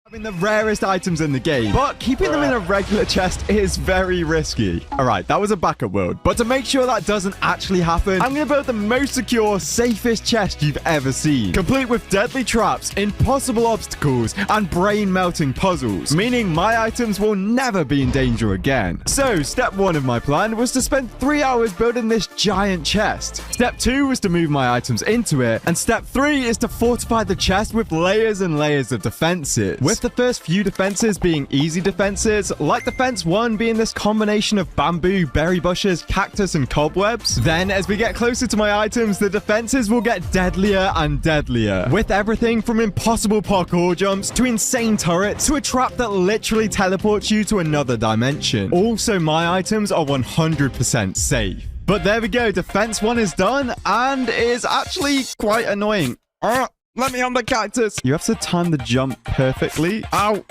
Having the rarest items in the game, but keeping them in a regular chest is very risky. Alright, that was a backup world, but to make sure that doesn't actually happen, I'm going to build the most secure, safest chest you've ever seen, complete with deadly traps, impossible obstacles, and brain-melting puzzles, meaning my items will never be in danger again. So, step 1 of my plan was to spend 3 hours building this giant chest. Step 2 was to move my items into it, and step 3 is to fortify the chest with layers and layers of defenses. With the first few defenses being easy defenses, like defense 1 being this combination of bamboo, berry bushes, cactus, and cobwebs. Then, as we get closer to my items, the defenses will get deadlier and deadlier, with everything from impossible parkour jumps to insane turrets to a trap that literally teleports you to another dimension. Also, my items are 100% safe. But there we go, defense 1 is done, and is actually quite annoying. Let me on the cactus. You have to time the jump perfectly. Ow.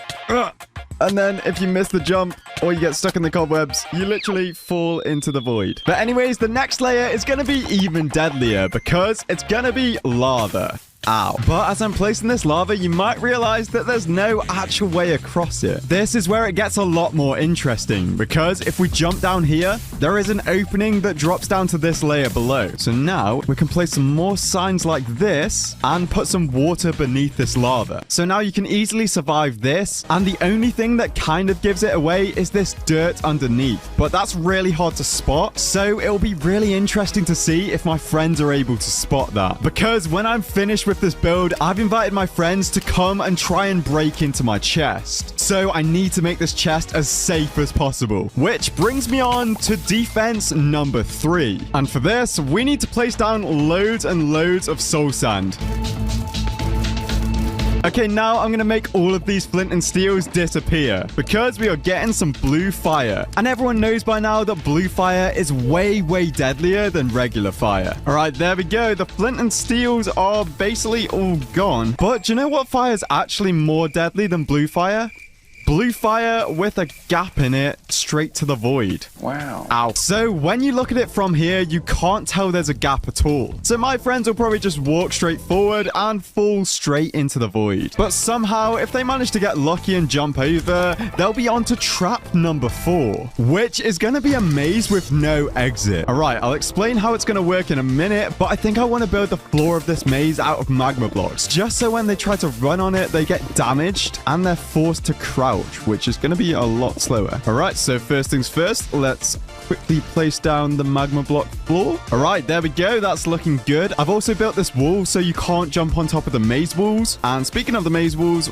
And then if you miss the jump or you get stuck in the cobwebs, you literally fall into the void. But anyways, the next layer is going to be even deadlier because it's going to be lava. Ow. But as I'm placing this lava, you might realize that there's no actual way across it. This is where it gets a lot more interesting, because if we jump down here, there is an opening that drops down to this layer below. So now we can place some more signs like this and put some water beneath this lava. So now you can easily survive this, and the only thing that kind of gives it away is this dirt underneath. But that's really hard to spot, so it'll be really interesting to see if my friends are able to spot that. Because when I'm finished with this build, I've invited my friends to come and try and break into my chest. So I need to make this chest as safe as possible, which brings me on to defense number 3. And for this, we need to place down loads and loads of soul sand. Okay, now I'm going to make all of these flint and steels disappear because we are getting some blue fire. And everyone knows by now that blue fire is way, way deadlier than regular fire. All right, there we go. The flint and steels are basically all gone. But do you know what fire is actually more deadly than blue fire? Blue fire with a gap in it straight to the void. Wow. Ow. So when you look at it from here, you can't tell there's a gap at all. So my friends will probably just walk straight forward and fall straight into the void. But somehow, if they manage to get lucky and jump over, they'll be on to trap number 4, which is going to be a maze with no exit. All right, I'll explain how it's going to work in a minute, but I think I want to build the floor of this maze out of magma blocks, just so when they try to run on it, they get damaged and they're forced to crouch, which is going to be a lot slower. All right, so first things first, let's quickly place down the magma block floor. All right, there we go. That's looking good. I've also built this wall so you can't jump on top of the maze walls. And speaking of the maze walls,